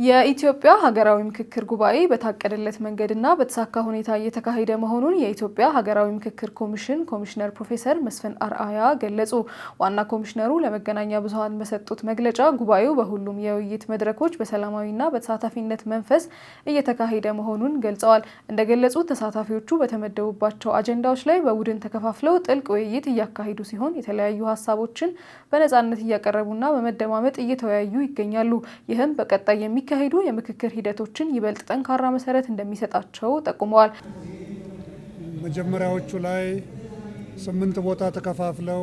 የኢትዮጵያ ሀገራዊ ምክክር ጉባኤ በታቀደለት መንገድና በተሳካ ሁኔታ እየተካሄደ መሆኑን የኢትዮጵያ ሀገራዊ ምክክር ኮሚሽን ኮሚሽነር ፕሮፌሰር መስፍን አርአያ ገለጹ። ዋና ኮሚሽነሩ ለመገናኛ ብዙሃን በሰጡት መግለጫ ጉባኤው በሁሉም የውይይት መድረኮች በሰላማዊና በተሳታፊነት መንፈስ እየተካሄደ መሆኑን ገልጸዋል። እንደገለጹት ተሳታፊዎቹ በተመደቡባቸው አጀንዳዎች ላይ በቡድን ተከፋፍለው ጥልቅ ውይይት እያካሄዱ ሲሆን የተለያዩ ሀሳቦችን በነጻነት እያቀረቡና በመደማመጥ እየተወያዩ ይገኛሉ። ይህም በቀጣይ የሚካሄዱ የምክክር ሂደቶችን ይበልጥ ጠንካራ መሰረት እንደሚሰጣቸው ጠቁመዋል። መጀመሪያዎቹ ላይ 8 ቦታ ተከፋፍለው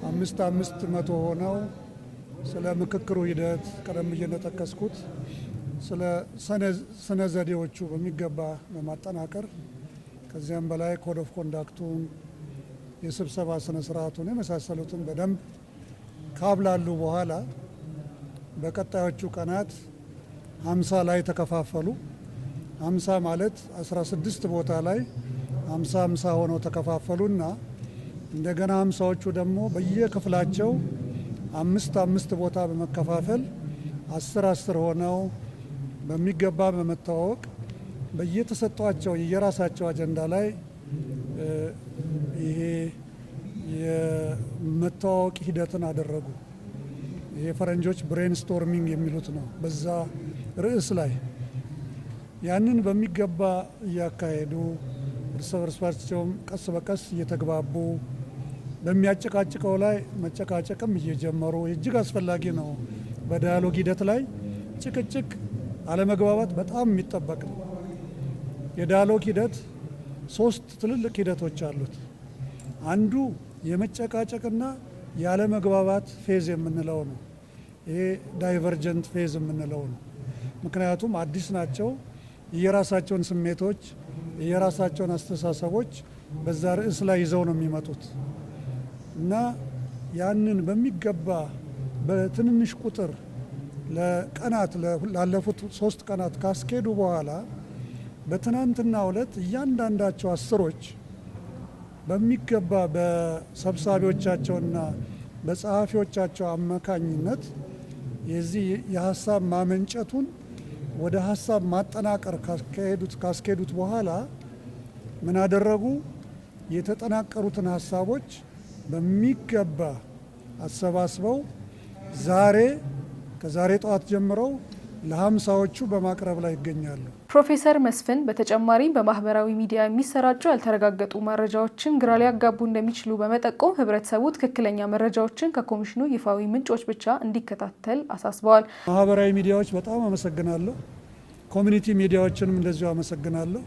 5 መቶ ሆነው ስለ ምክክሩ ሂደት ቀደም ብዬ እንደጠቀስኩት ስለ ስነ ዘዴዎቹ በሚገባ ለማጠናከር ከዚያም በላይ ኮድ ኦፍ ኮንዳክቱን የስብሰባ ስነ ስርዓቱን የመሳሰሉትን በደንብ ካብላሉ በኋላ በቀጣዮቹ ቀናት 50 ላይ ተከፋፈሉ። 50 ማለት 16 ቦታ ላይ 50 ሆነው ተከፋፈሉና እንደገና 50ዎቹ ደግሞ በየክፍላቸው 5 ቦታ በመከፋፈል 10 ሆነው በሚገባ በመተዋወቅ በየተሰጧቸው የየራሳቸው አጀንዳ ላይ ይሄ የመተዋወቅ ሂደትን አደረጉ። የፈረንጆች ብሬንስቶርሚንግ የሚሉት ነው። በዛ ርዕስ ላይ ያንን በሚገባ እያካሄዱ እርስ በርሳቸውም ቀስ በቀስ እየተግባቡ በሚያጨቃጭቀው ላይ መጨቃጨቅም እየጀመሩ እጅግ አስፈላጊ ነው። በዳያሎግ ሂደት ላይ ጭቅጭቅ፣ አለመግባባት በጣም የሚጠበቅ ነው። የዳያሎግ ሂደት 3 ትልልቅ ሂደቶች አሉት። አንዱ የመጨቃጨቅና ያለመግባባት ፌዝ የምንለው ነው። ይሄ ዳይቨርጀንት ፌዝ የምንለው ነው። ምክንያቱም አዲስ ናቸው። የራሳቸውን ስሜቶች የራሳቸውን አስተሳሰቦች በዛ ርዕስ ላይ ይዘው ነው የሚመጡት እና ያንን በሚገባ በትንንሽ ቁጥር ለቀናት ላለፉት 3 ቀናት ካስኬዱ በኋላ በትናንትናው ዕለት እያንዳንዳቸው 10ዎች በሚገባ በሰብሳቢዎቻቸውና በጸሐፊዎቻቸው አማካኝነት የዚህ የሀሳብ ማመንጨቱን ወደ ሀሳብ ማጠናቀር ካስኬዱት በኋላ ምን አደረጉ? የተጠናቀሩትን ሀሳቦች በሚገባ አሰባስበው ከዛሬ ጠዋት ጀምረው ለ50ዎቹ በማቅረብ ላይ ይገኛሉ። ፕሮፌሰር መስፍን በተጨማሪም በማህበራዊ ሚዲያ የሚሰራጩ ያልተረጋገጡ መረጃዎችን ግራ ሊያጋቡ እንደሚችሉ በመጠቆም ህብረተሰቡ ትክክለኛ መረጃዎችን ከኮሚሽኑ ይፋዊ ምንጮች ብቻ እንዲከታተል አሳስበዋል። ማህበራዊ ሚዲያዎች በጣም አመሰግናለሁ። ኮሚኒቲ ሚዲያዎችንም እንደዚሁ አመሰግናለሁ።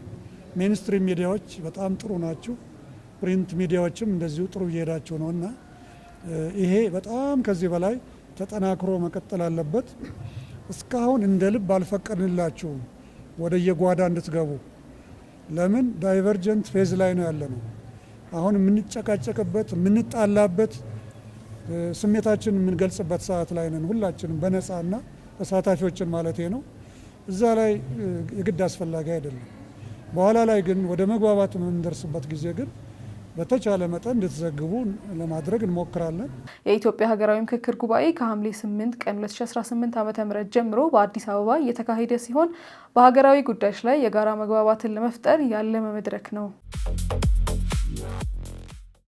ሜንስትሪም ሚዲያዎች በጣም ጥሩ ናቸው። ፕሪንት ሚዲያዎችም እንደዚሁ ጥሩ እየሄዳቸው ነውና ይሄ በጣም ከዚህ በላይ ተጠናክሮ መቀጠል አለበት። እስካሁን እንደ ልብ አልፈቀድንላችሁም ወደ የጓዳ እንድትገቡ። ለምን? ዳይቨርጀንት ፌዝ ላይ ነው ያለነው። አሁን የምንጨቃጨቅበት የምንጣላበት ስሜታችን የምንገልጽበት ሰዓት ላይ ነን። ሁላችንም በነፃና ተሳታፊዎችን ማለት ነው። እዛ ላይ የግድ አስፈላጊ አይደለም። በኋላ ላይ ግን ወደ መግባባት የምንደርስበት ጊዜ ግን በተቻለ መጠን እንድትዘግቡ ለማድረግ እንሞክራለን። የኢትዮጵያ ሀገራዊ ምክክር ጉባኤ ከሐምሌ 8 ቀን 2018 ዓ.ም ጀምሮ በአዲስ አበባ እየተካሄደ ሲሆን በሀገራዊ ጉዳዮች ላይ የጋራ መግባባትን ለመፍጠር ያለመ መድረክ ነው።